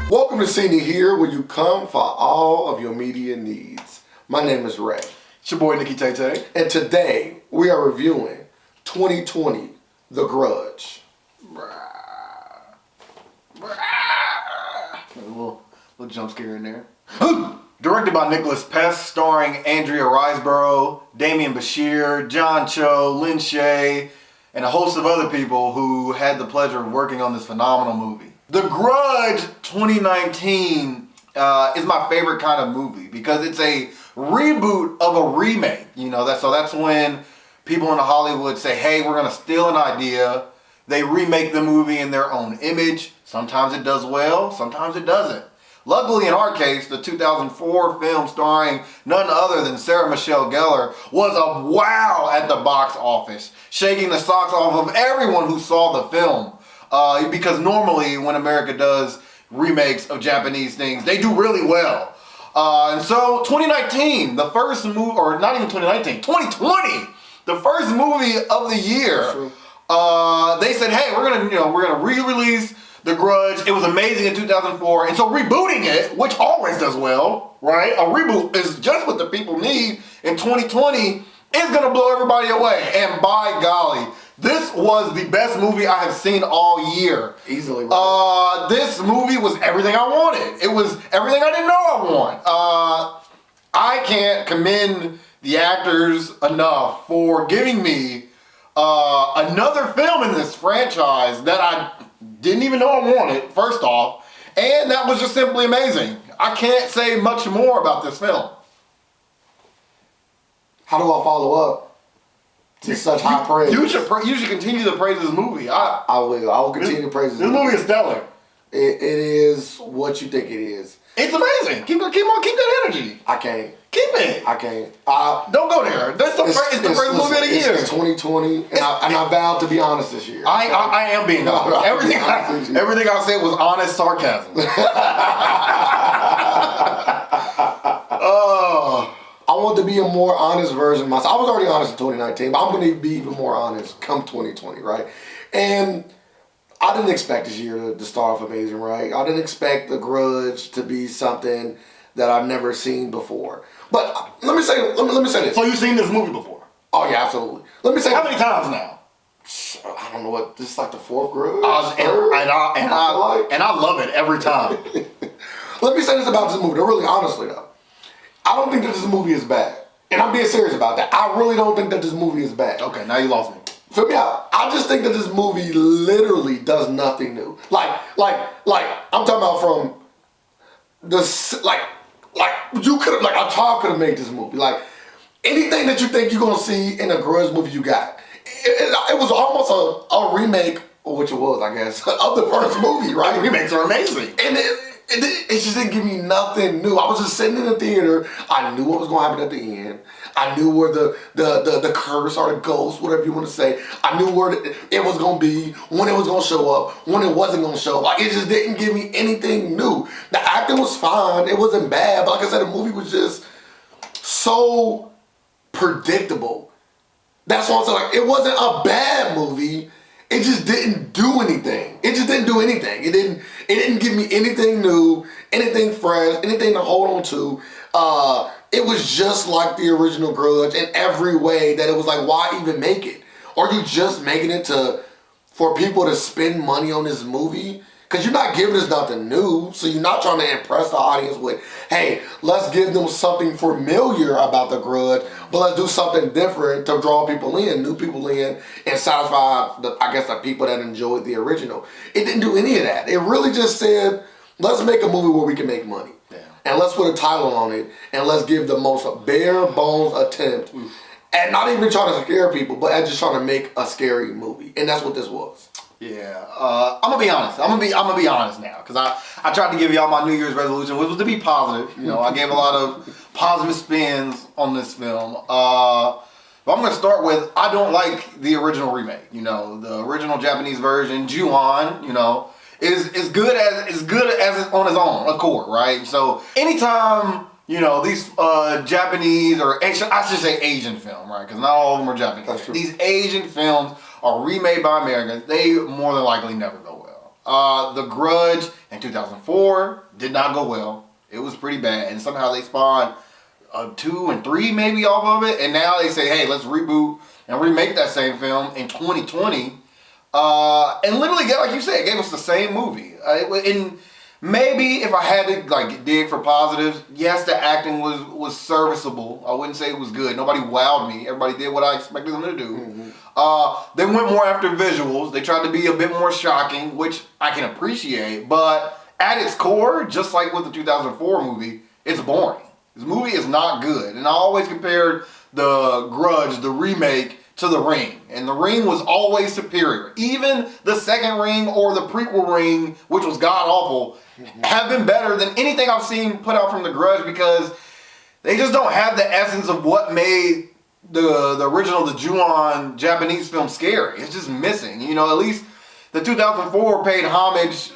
Welcome to Cine Here, where you come for all of your media needs. My name is Ray. It's your boy, Nikki Tay. And today, we are reviewing 2020, The Grudge. A little jump scare in there. Directed by Nicholas Pest, starring Andrea Riseborough, Damian Bashir, John Cho, Lin Shaye, and a host of other people who had the pleasure of working on this phenomenal movie. The Grudge 2019 is my favorite kind of movie because it's a reboot of a remake. So that's when people in Hollywood say, hey, we're going to steal an idea. They remake the movie in their own image. Sometimes it does well, sometimes it doesn't. Luckily, in our case, the 2004 film starring none other than Sarah Michelle Gellar was a wow at the box office, shaking the socks off of everyone who saw the film. Because normally when America does remakes of Japanese things, they do really well. And so 2019, the first movie, or not even 2019, 2020, the first movie of the year, they said, hey, we're gonna re-release The Grudge. It was amazing in 2004, and so rebooting it, which always does well, right? A reboot is just what the people need in 2020, is gonna blow everybody away. And by golly, this was the best movie I have seen all year. Easily. Right? This movie was everything I wanted. It was everything I didn't know I want. I can't commend the actors enough for giving me another film in this franchise that I didn't even know I wanted, first off, and that was just simply amazing. I can't say much more about this film. How do I follow up to such high praise? You should continue to praise this movie. I will. I will continue to praise this movie is stellar. It is what you think it is. It's amazing. Keep that energy. I can't. Keep it. I can't. Don't go there. That's the first movie of the year. It's 2020, and I vowed to be honest this year. I am being honest. Everything I said was honest sarcasm. I want to be a more honest version of myself. I was already honest in 2019, but I'm going to be even more honest come 2020, right? And I didn't expect this year to start off amazing, right? I didn't expect The Grudge to be something that I've never seen before. But let me say this. So you've seen this movie before? Oh yeah, absolutely. Let me say how many times now? I don't know what. This is like the fourth Grudge. And I love it every time. Let me say this about this movie. Really, honestly though, I don't think that this movie is bad, and I'm being serious about that. I really don't think that this movie is bad. Okay, now you lost me. Feel me out. I just think that this movie literally does nothing new. Like I'm talking about from the you could have a child could have made this movie. Like anything that you think you're gonna see in a Grudge movie, you got. It was almost a remake, which it was, I guess, of the first movie, right? The remakes are amazing, and it just didn't give me nothing new. I was just sitting in the theater. I knew what was going to happen at the end. I knew where the curse or the ghost, whatever you want to say. I knew where it was going to be, when it was going to show up, when it wasn't going to show up. Like, it just didn't give me anything new. The acting was fine. It wasn't bad. But like I said, the movie was just so predictable. That's why I'm saying, it wasn't a bad movie. It just didn't do anything. It just didn't do anything. It didn't give me anything new, anything fresh, anything to hold on to. It was just like the original Grudge in every way that it was like, why even make it? Are you just making it for people to spend money on this movie? Because you're not giving us nothing new, so you're not trying to impress the audience with, hey, let's give them something familiar about The Grudge, but let's do something different to draw people in, new people in, and satisfy, the people that enjoyed the original. It didn't do any of that. It really just said, let's make a movie where we can make money. Yeah. And let's put a title on it, and let's give the most bare bones attempt at not even trying to scare people, but at just trying to make a scary movie. And that's what this was. Yeah, I'm gonna be honest. I'm gonna be honest now, because I tried to give y'all my New Year's resolution, which was to be positive. I gave a lot of positive spins on this film. But I'm gonna start with, I don't like the original remake. The original Japanese version, Ju-on, is good as it's on its own accord, right? So anytime these Japanese, or I should say Asian film, right? Because not all of them are Japanese. These Asian films are remade by Americans. They more than likely never go well. The Grudge in 2004 did not go well. It was pretty bad, and somehow they spawned 2 and 3 maybe off of it, and now they say, hey, let's reboot and remake that same film in 2020. And literally, like you said, gave us the same movie. And maybe if I had to like dig for positives, yes, the acting was serviceable. I wouldn't say it was good. Nobody wowed me. Everybody did what I expected them to do. They went more after visuals. They tried to be a bit more shocking, which I can appreciate. But at its core, just like with the 2004 movie, it's boring. This movie is not good. And I always compared the Grudge, the remake, to The Ring. And The Ring was always superior. Even the second Ring or the prequel Ring, which was god-awful, have been better than anything I've seen put out from The Grudge because they just don't have the essence of what made the original, the Ju-on Japanese film scary. It's just missing. You know, at least the 2004 paid homage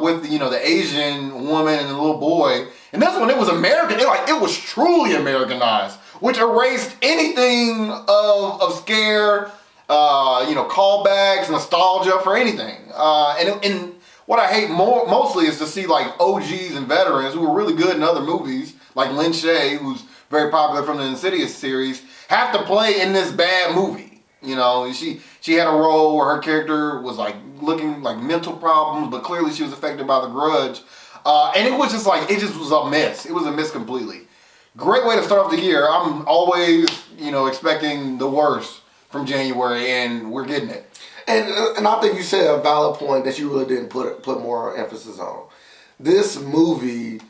with, the Asian woman and the little boy. And this one, it was American. It was truly Americanized, which erased anything of scare, callbacks, nostalgia for anything. And what I hate mostly is to see like OGs and veterans who were really good in other movies, like Lin Shaye, who's very popular from the Insidious series, have to play in this bad movie. You know, she had a role where her character was like looking like mental problems, but clearly she was affected by the Grudge. And it was just was a miss. It was a miss completely. Great way to start off the year. I'm always, expecting the worst from January, and we're getting it. And I think you said a valid point that you really didn't put more emphasis on. This movie's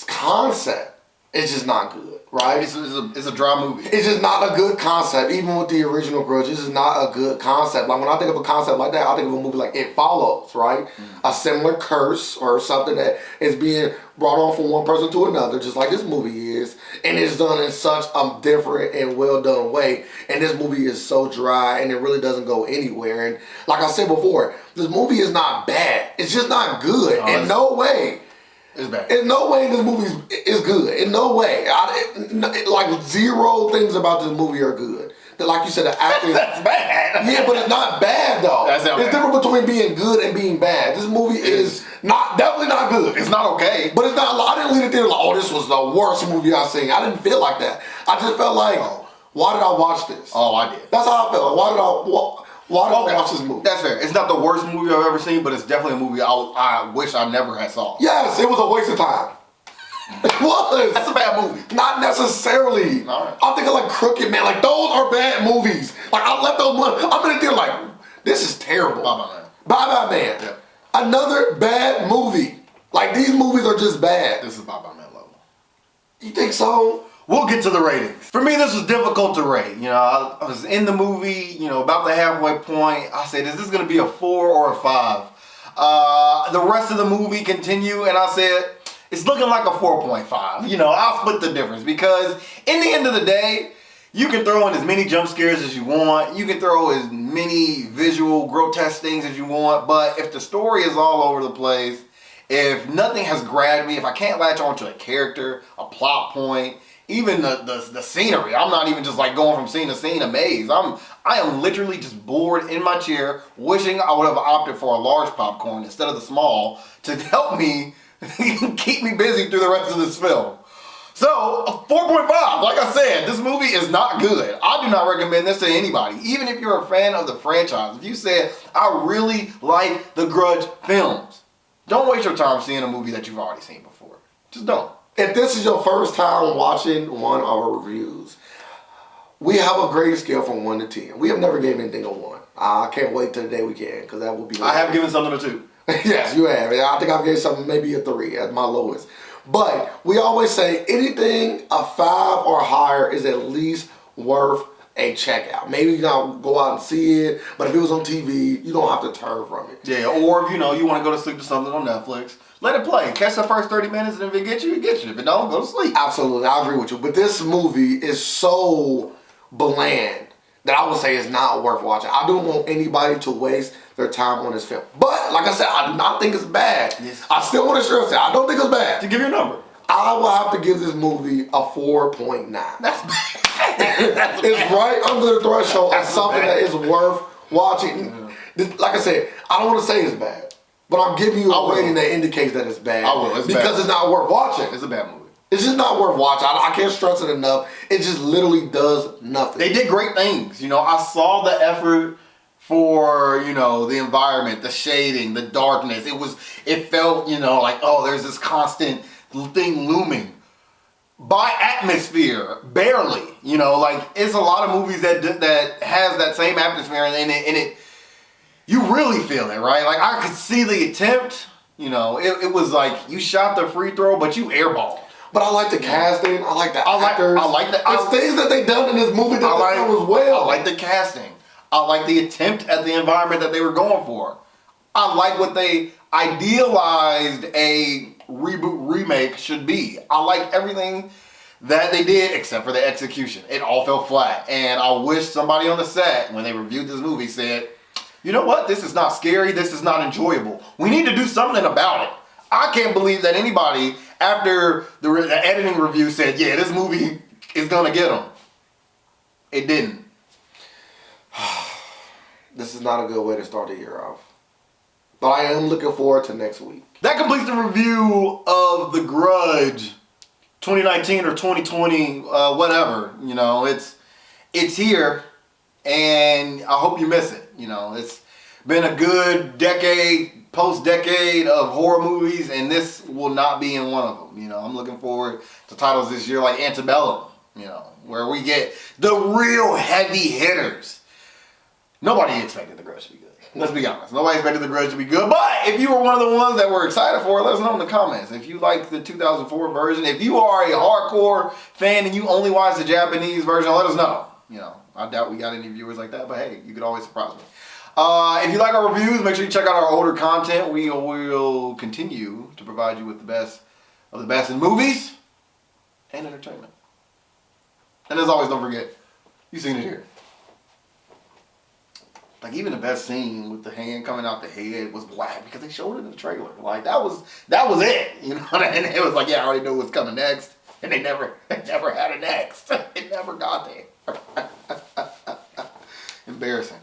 concept is just not good, right? It's a dry movie. It's just not a good concept. Even with the original Grudge, this is not a good concept. Like when I think of a concept like that, I think of a movie like It Follows, right? A similar curse or something that is being brought on from one person to another, just like this movie is, and it's done in such a different and well done way. And this movie is so dry, and it really doesn't go anywhere. And like I said before, this movie is not bad. It's just not good in no way. It's bad. In no way this movie is good. In no way. Like zero things about this movie are good. Like you said, the acting. That's bad. Yeah, but it's not bad though. That's not it's bad. different between being good and being bad. This movie is definitely not good. It's not okay. But it's not. I didn't leave it there like, oh, this was the worst movie I've seen. I didn't feel like that. I just felt like, why did I watch this? Oh, I did. That's how I felt. Why did I watch this movie? That's fair. It's not the worst movie I've ever seen, but it's definitely a movie I wish I never had saw. Yes, it was a waste of time. It was. That's a bad movie. Not necessarily. All right. I'm thinking like Crooked Man. Like those are bad movies. Like I left those money. I'm in there like, this is terrible. Bye Bye Man. Bye Bye Man. Yeah. Another bad movie. Like these movies are just bad. This is Bye Bye Man level. You think so? We'll get to the ratings. For me, this was difficult to rate. I was in the movie, about the halfway point. I said, is this going to be a 4 or a 5? The rest of the movie continue, and I said, it's looking like a 4.5. I'll split the difference because in the end of the day, you can throw in as many jump scares as you want. You can throw as many visual, grotesque things as you want. But if the story is all over the place, if nothing has grabbed me, if I can't latch onto a character, a plot point, even the scenery, I'm not even just like going from scene to scene amazed. I am literally just bored in my chair, wishing I would have opted for a large popcorn instead of the small to help me keep me busy through the rest of this film. So, a 4.5, like I said, this movie is not good. I do not recommend this to anybody, even if you're a fan of the franchise. If you said, I really like the Grudge films, don't waste your time seeing a movie that you've already seen before. Just don't. If this is your first time watching one of our reviews, we have a grading scale from 1 to 10. We have never gave anything a 1. I can't wait till the day we can, because that will be... I have given something a 2. Yes, you have. I think I've given something maybe a 3 at my lowest. But we always say anything a 5 or higher is at least worth a checkout. Maybe you gotta go out and see it, but if it was on TV, you don't have to turn from it. Yeah, or if you want to go to sleep to something on Netflix, let it play. Catch the first 30 minutes, and if it gets you, it gets you. If it don't, go to sleep. Absolutely, I agree with you. But this movie is so bland that I would say it's not worth watching. I don't want anybody to waste their time on this film. But, like I said, I do not think it's bad. Yes. I still want to stress that. I don't think it's bad. To give you a number. I will have to give this movie a 4.9. That's bad. It's right under the threshold as something that is worth Watch it. Like I said, I don't want to say it's bad, but I'm giving you a rating that indicates that it's bad. I will. It's because bad. It's not worth watching. It's a bad movie. It's just not worth watching. I can't stress it enough. It just literally does nothing. They did great things. You know, I saw the effort for, you know, the environment, the shading, the darkness. It felt, you know, like, oh, there's this constant thing looming. By atmosphere, barely. You know, like, it's a lot of movies that has that same atmosphere and it you really feel it, right? Like, I could see the attempt. You know, it was like you shot the free throw, but you airballed. But I like the casting. I like the actors. I like the There's things that they done in this movie that they done was well. I like the casting. I like the attempt at the environment that they were going for. I like what they idealized a reboot remake should be. I like everything that they did except for the execution. It all fell flat. And I wish somebody on the set, when they reviewed this movie, said, you know what? This is not scary. This is not enjoyable. We need to do something about it. I can't believe that anybody, after the editing review, said, yeah, this movie is going to get them. It didn't. This is not a good way to start the year off. But I am looking forward to next week. That completes the review of The Grudge 2019 or 2020, whatever. You know, it's here, and I hope you miss it. You know, it's been a good post-decade of horror movies, and this will not be in one of them. You know, I'm looking forward to titles this year like Antebellum, you know, where we get the real heavy hitters. Nobody expected The Grudge to be good. Let's be honest. Nobody expected The Grudge to be good. But if you were one of the ones that were excited for it, let us know in the comments. If you like the 2004 version, if you are a hardcore fan and you only watch the Japanese version, let us know. You know, I doubt we got any viewers like that, but hey, you could always surprise me. If you like our reviews, make sure you check out our older content. We will continue to provide you with the best of the best in movies and entertainment. And as always, don't forget, you've seen it here. Like, even the best scene with the hand coming out the head was black because they showed it in the trailer. Like, that was it. You know, and it was like, yeah, I already knew what's coming next. And they never had a next. It never got there. Embarrassing.